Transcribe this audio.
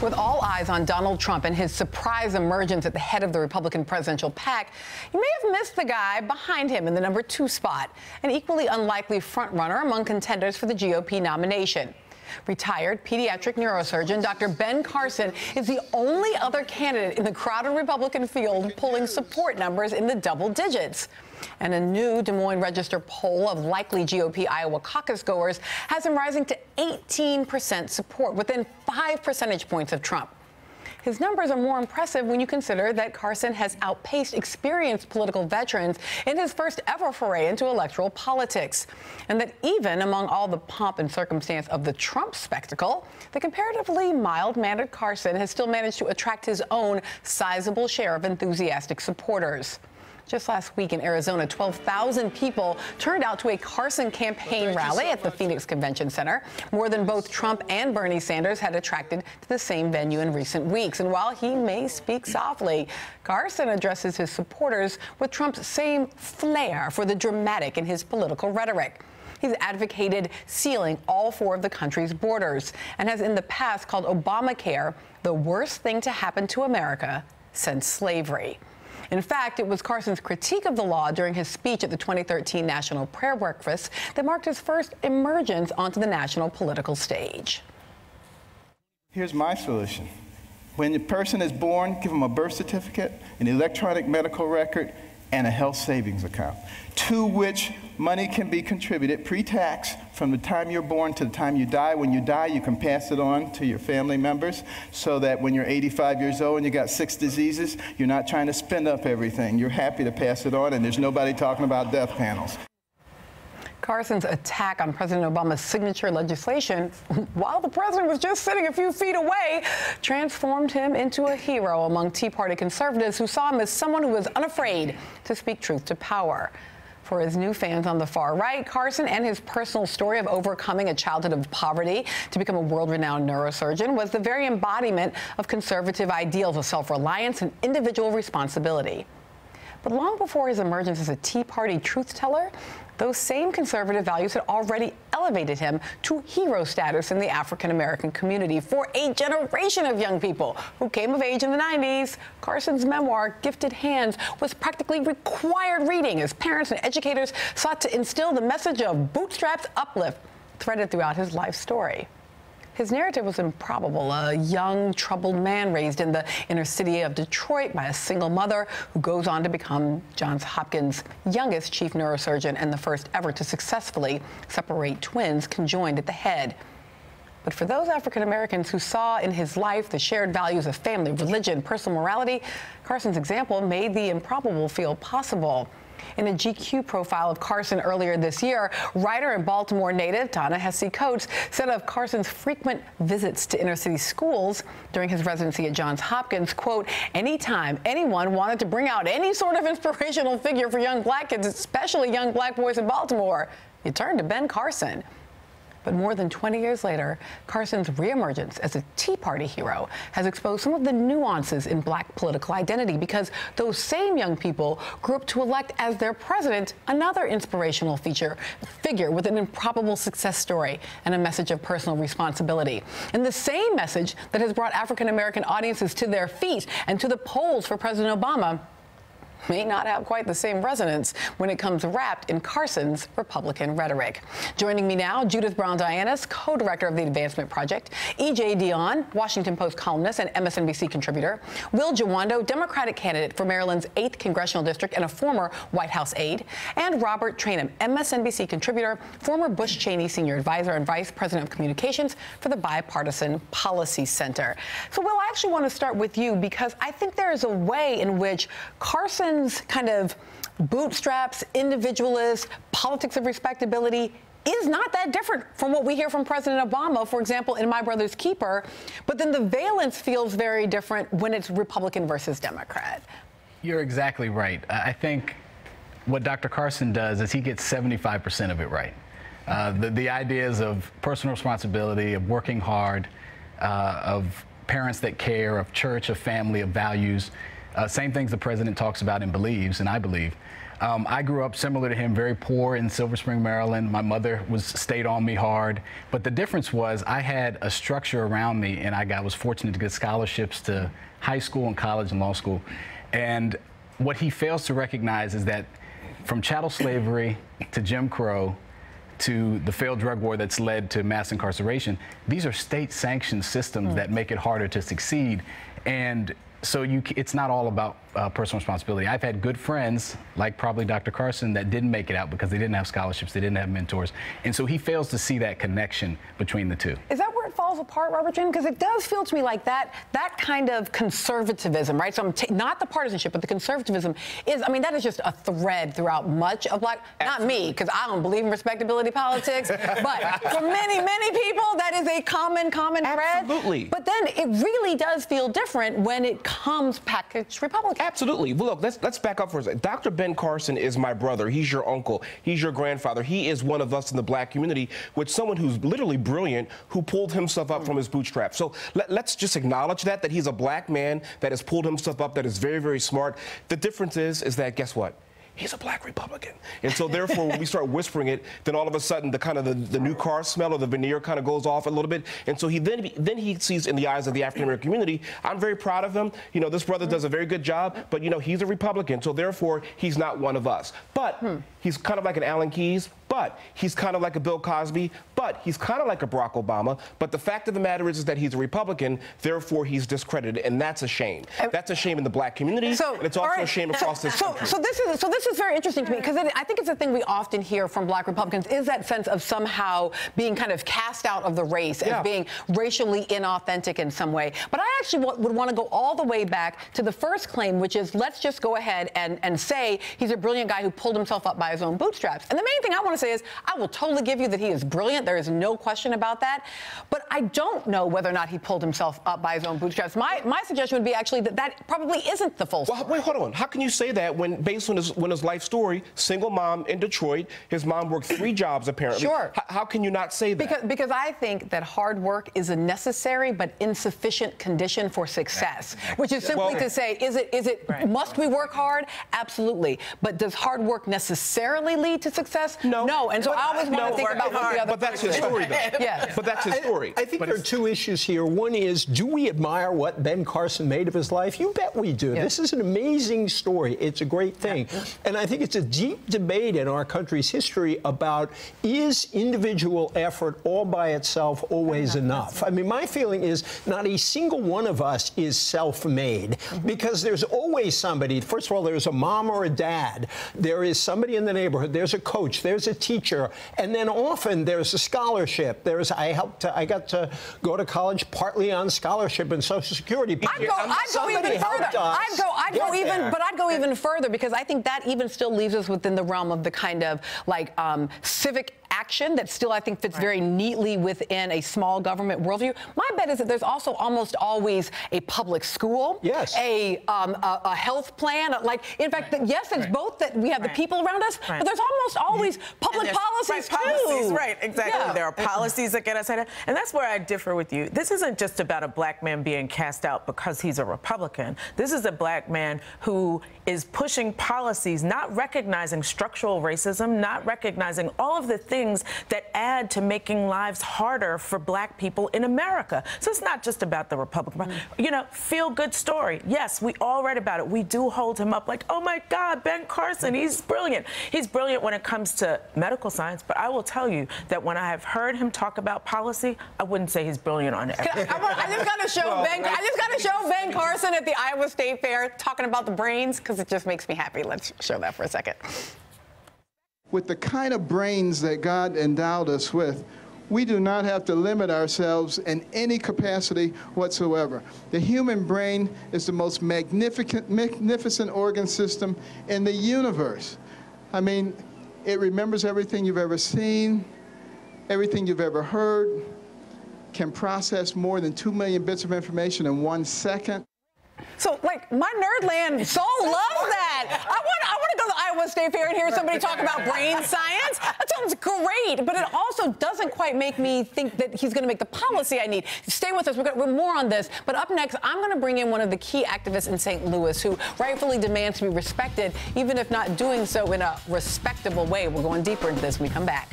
With all eyes on Donald Trump and his surprise emergence at the head of the Republican presidential pack, you may have missed the guy behind him in the #2 spot, an equally unlikely frontrunner among contenders for the GOP nomination. Retired pediatric neurosurgeon Dr. Ben Carson is the only other candidate in the crowded Republican field polling support numbers in the double digits. And a new Des Moines Register poll of likely GOP Iowa caucus goers has him rising to 18% support, within 5 percentage points of Trump. His numbers are more impressive when you consider that Carson has outpaced experienced political veterans in his first ever foray into electoral politics. And that even among all the pomp and circumstance of the Trump spectacle, the comparatively mild-mannered Carson has still managed to attract his own sizable share of enthusiastic supporters. Just last week in Arizona, 12,000 people turned out to a Carson campaign rally at the Phoenix Convention Center, more than both Trump and Bernie Sanders had attracted to the same venue in recent weeks. And while he may speak softly, Carson addresses his supporters with Trump's same flair for the dramatic in his political rhetoric. He's advocated sealing all 4 of the country's borders and has in the past called Obamacare the worst thing to happen to America since slavery. In fact, it was Carson's critique of the law during his speech at the 2013 National Prayer Breakfast that marked his first emergence onto the national political stage. Here's my solution. When the person is born, give them a birth certificate, an electronic medical record, and a health savings account, to which money can be contributed pre-tax from the time you're born to the time you die. When you die, you can pass it on to your family members so that when you're 85 years old and you got 6 diseases, you're not trying to spend up everything. You're happy to pass it on, and there's nobody talking about death panels. Carson's attack on President Obama's signature legislation, while the president was just sitting a few feet away, transformed him into a hero among Tea Party conservatives who saw him as someone who was unafraid to speak truth to power. For his new fans on the far right, Carson and his personal story of overcoming a childhood of poverty to become a world-renowned neurosurgeon was the very embodiment of conservative ideals of self-reliance and individual responsibility. But long before his emergence as a Tea Party truth teller, those same conservative values had already elevated him to hero status in the African-American community for a generation of young people who came of age in the 90s. Carson's memoir, Gifted Hands, was practically required reading as parents and educators sought to instill the message of bootstraps uplift threaded throughout his life story. His narrative was improbable, a young, troubled man raised in the inner city of Detroit by a single mother who goes on to become Johns Hopkins' youngest chief neurosurgeon and the first ever to successfully separate twins conjoined at the head. But for those African Americans who saw in his life the shared values of family, religion, personal morality, Carson's example made the improbable feel possible. In a GQ profile of Carson earlier this year, writer and Baltimore native Ta-Nehisi Coates said of Carson's frequent visits to inner city schools during his residency at Johns Hopkins, quote, anytime anyone wanted to bring out any sort of inspirational figure for young black kids, especially young black boys in Baltimore, you turned to Ben Carson. But more than 20 years later, Carson's reemergence as a Tea Party hero has exposed some of the nuances in black political identity, because those same young people grew up to elect as their president another inspirational figure with an improbable success story and a message of personal responsibility. And the same message that has brought African-American audiences to their feet and to the polls for President Obama may not have quite the same resonance when it comes wrapped in Carson's Republican rhetoric. Joining me now, Judith Browne Dianis, co-director of the Advancement Project, E.J. Dionne, Washington Post columnist and MSNBC contributor, Will Jawando, Democratic candidate for Maryland's 8th Congressional District and a former White House aide, and Robert Traynham, MSNBC contributor, former Bush-Cheney senior advisor and vice president of communications for the Bipartisan Policy Center. So, Will, I actually want to start with you because I think there is a way in which Carson's kind of bootstraps, individualist, politics of respectability is not that different from what we hear from President Obama, for example, in My Brother's Keeper. But then the valence feels very different when it's Republican versus Democrat. You're exactly right. I think what Dr. Carson does is he gets 75% of it right. The ideas of personal responsibility, of working hard, of parents that care, of church, of family, of values. Same things the president talks about and believes, and I believe. I grew up similar to him, very poor in Silver Spring, Maryland. My mother stayed on me hard. But the difference was I had a structure around me, and I was fortunate to get scholarships to high school and college and law school. And what he fails to recognize is that from chattel slavery to Jim Crow to the failed drug war that's led to mass incarceration, these are state-sanctioned systems that make it harder to succeed. And so it's not all about personal responsibility. I've had good friends, like probably Dr. Carson, that didn't make it out because they didn't have scholarships, they didn't have mentors. And so he fails to see that connection between the two. Is that where it falls apart, Robert Traynham? Because it does feel to me like that kind of conservatism, right? So not the partisanship, but the conservatism is, I mean, that is just a thread throughout much of Black, not me, because I don't believe in respectability politics, but for many, many people, that is a common thread. Absolutely. But then it really does feel different when it comes packaged Republican. Absolutely. Well, look, let's back up for a second. Dr. Ben Carson is my brother. He's your uncle. He's your grandfather. He is one of us in the Black community with someone who's literally brilliant, who pulled himself up from his bootstraps. So let's just acknowledge that he's a Black man that has pulled himself up, that is very, very smart. The difference is that, guess what? He's a Black Republican. And so therefore, when we start whispering it, then all of a sudden the kind of the new car smell or the veneer kind of goes off a little bit. And so then he sees in the eyes of the African American community, I'm very proud of him. You know, this brother does a very good job, but you know, he's a Republican. So therefore, he's not one of us. But he's kind of like an Alan Keyes, but he's kind of like a Bill Cosby, but he's kind of like a Barack Obama. But the fact of the matter is that he's a Republican, therefore he's discredited, and that's a shame. That's a shame in the Black community, and it's also a shame across this country. So this is very interesting to me, because I think it's a thing we often hear from Black Republicans, is that sense of somehow being kind of cast out of the race, as being racially inauthentic in some way. But I actually would want to go all the way back to the first claim, which is, let's just go ahead and say he's a brilliant guy who pulled himself up by his own bootstraps. And the main thing I want to say is, I will totally give you that he is brilliant. There is no question about that. But I don't know whether or not he pulled himself up by his own bootstraps. My suggestion would be actually that probably isn't the full story. Well, wait, hold on. How can you say that when, based on his life story, single mom in Detroit, his mom worked 3 jobs apparently. Sure. How can you not say that? Because I think that hard work is a necessary but insufficient condition for success, which is simply to say, must we work hard? Absolutely. But does hard work necessarily lead to success? No. And so I always want to think about what the other. But that's his story, though. Yes. But that's his story. I think there are 2 issues here. One is, do we admire what Ben Carson made of his life? You bet we do. Yeah. This is an amazing story. It's a great thing. And I think it's a deep debate in our country's history about, is individual effort all by itself always enough? I mean, my feeling is not a single one of us is self-made, because there's always somebody. First of all, there's a mom or a dad. There is somebody in the neighborhood. There's a coach. There's a teacher. And then often there's a scholarship. I got to go to college partly on scholarship and Social Security. I'd go even further. I'd go even further, because I think that even still leaves us within the realm of the kind of like civic action that still, I think, fits very neatly within a small government worldview. My bet is that there's also almost always a public school, a health plan. Like, in fact, yes, it's both that we have the people around us, but there's almost always public policies too. Right, exactly. Yeah. There are policies that get us ahead. And that's where I differ with you. This isn't just about a Black man being cast out because he's a Republican. This is a Black man who is pushing policies, not recognizing structural racism, not recognizing all of the things that add to making lives harder for Black people in America. So it's not just about the Republican. You know, feel-good story. Yes, we all read about it. We do hold him up like, oh my God, Ben Carson, he's brilliant. He's brilliant when it comes to medical science, but I will tell you that when I have heard him talk about policy, I wouldn't say he's brilliant on it. I just got to show Ben Carson at the Iowa State Fair talking about the brains, because it just makes me happy. Let's show that for a second. With the kind of brains that God endowed us with, we do not have to limit ourselves in any capacity whatsoever. The human brain is the most magnificent organ system in the universe. I mean, it remembers everything you've ever seen, everything you've ever heard, can process more than 2 million bits of information in 1 second. So, like, my Nerdland soul loves that. I want to go to the Iowa State Fair and hear somebody talk about brain science. That sounds great, but it also doesn't quite make me think that he's going to make the policy I need. Stay with us. We're more on this. But up next, I'm going to bring in one of the key activists in St. Louis who rightfully demands to be respected, even if not doing so in a respectable way. We're going deeper into this when we come back.